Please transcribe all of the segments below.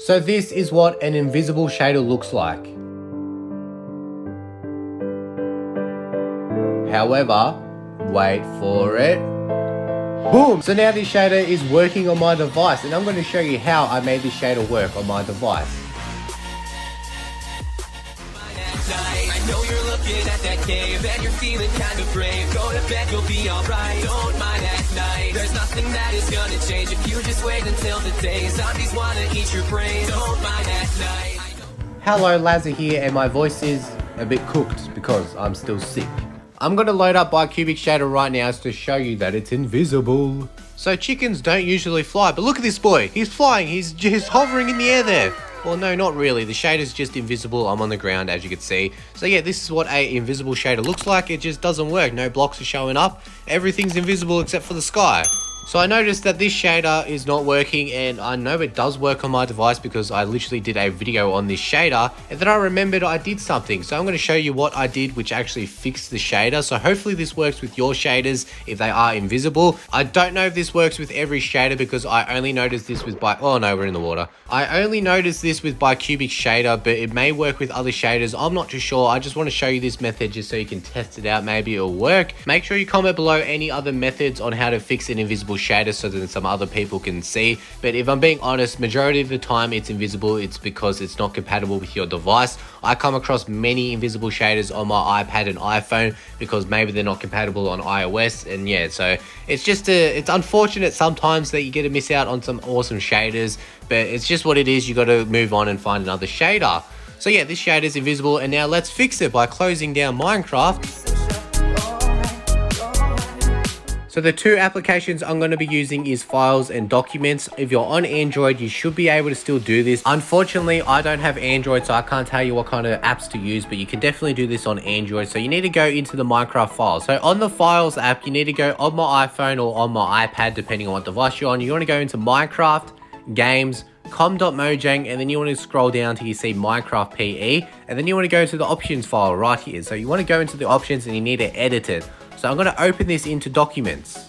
So this is what an invisible shader looks like. However, wait for it. Boom! So now this shader is working on my device, and I'm going to show you how I made this shader work on my device. I know you're looking at that cave and you're feeling kind of brave. Go to bed, you'll be alright. Don't mind at night. There's nothing that is gonna change if you just wait until the day. Zombies wanna eat your brain. Don't mind at night. Hello, Lazza here, and my voice is a bit cooked because I'm still sick. I'm gonna load up Bicubic Shader right now to show you that it's invisible. So chickens don't usually fly, but look at this boy. He's flying, he's just hovering in the air there. Well, no, not really. The shader's just invisible. I'm on the ground, as you can see. So yeah, this is what a invisible shader looks like. It just doesn't work. No blocks are showing up. Everything's invisible except for the sky. So I noticed that this shader is not working, and I know it does work on my device because I literally did a video on this shader, and then I remembered I did something. So I'm going to show you what I did which actually fixed the shader. So hopefully this works with your shaders if they are invisible. I don't know if this works with every shader because I only noticed this with oh no, we're in the water. I only noticed this with Bicubic Shader, but it may work with other shaders. I'm not too sure. I just want to show you this method just so you can test it out. Maybe it'll work. Make sure you comment below any other methods on how to fix an invisible shader so that some other people can see. But if I'm being honest, majority of the time it's invisible. It's because it's not compatible with your device. I come across many invisible shaders on my iPad and iPhone because maybe they're not compatible on iOS, and yeah, so it's just it's unfortunate sometimes that you get to miss out on some awesome shaders, but it's just what it is. You got to move on and find another shader. So yeah, this shader is invisible, and now let's fix it by closing down Minecraft. So the two applications I'm going to be using is Files and Documents. If you're on Android, you should be able to still do this. Unfortunately, I don't have Android, so I can't tell you what kind of apps to use, but you can definitely do this on Android. So you need to go into the Minecraft files. So on the Files app, you need to go on my iPhone or on my iPad, depending on what device you're on. You want to go into Minecraft, Games, com.mojang, and then you want to scroll down till you see Minecraft PE, and then you want to go to the options file right here. So you want to go into the options and you need to edit it. So I'm going to open this into Documents.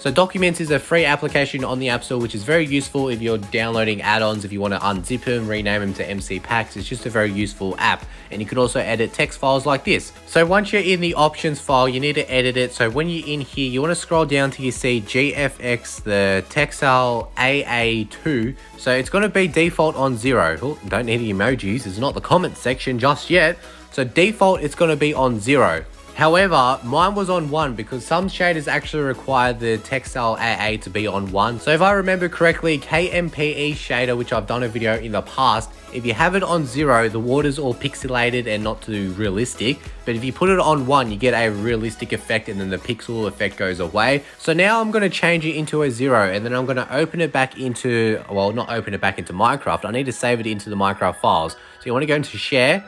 So Documents is a free application on the App Store, which is very useful if you're downloading add-ons, if you want to unzip them, rename them to MC Packs. It's just a very useful app. And you can also edit text files like this. So once you're in the options file, you need to edit it. So when you're in here, you want to scroll down till you see GFX, the Texel AA2. So it's going to be default on 0. Oh, don't need the emojis. It's not the comment section just yet. So default, it's going to be on 0. However, mine was on 1 because some shaders actually require the Texel AA to be on 1. So if I remember correctly, KMPE shader, which I've done a video in the past, if you have it on 0, the water's all pixelated and not too realistic. But if you put it on 1, you get a realistic effect, and then the pixel effect goes away. So now I'm going to change it into a 0, and then I'm going to open it back into, well, not open it back into Minecraft. I need to save it into the Minecraft files. So you want to go into Share.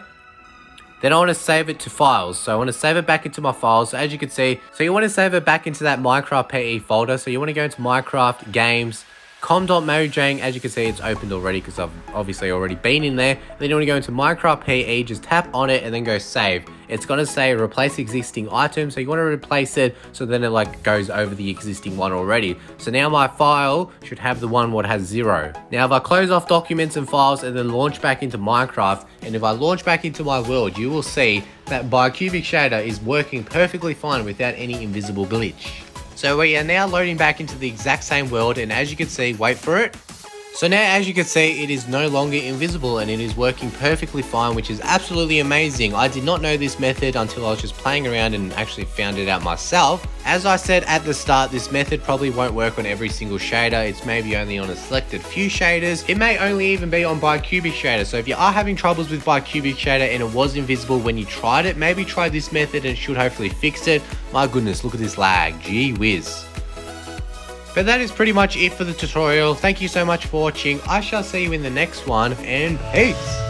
Then I want to save it to files. So I want to save it back into my files. So as you can see, so you want to save it back into that Minecraft PE folder. So you want to go into Minecraft, Games, com.mojang. As you can see, it's opened already because I've obviously already been in there. Then you want to go into Minecraft PE, just tap on it and then go save. It's going to say replace existing item. So you want to replace it so then it like goes over the existing one already. So now my file should have the one what has 0. Now if I close off Documents and Files and then launch back into Minecraft, and if I launch back into my world, you will see that Bicubic Shader is working perfectly fine without any invisible glitch. So we are now loading back into the exact same world, and as you can see, wait for it. So now as you can see, it is no longer invisible and it is working perfectly fine, which is absolutely amazing. I did not know this method until I was just playing around and actually found it out myself. As I said at the start, this method probably won't work on every single shader. It's maybe only on a selected few shaders. It may only even be on Bicubic Shader. So if you are having troubles with Bicubic Shader and it was invisible when you tried it, maybe try this method and it should hopefully fix it. My goodness, look at this lag, gee whiz. But that is pretty much it for the tutorial. Thank you so much for watching. I shall see you in the next one, and peace.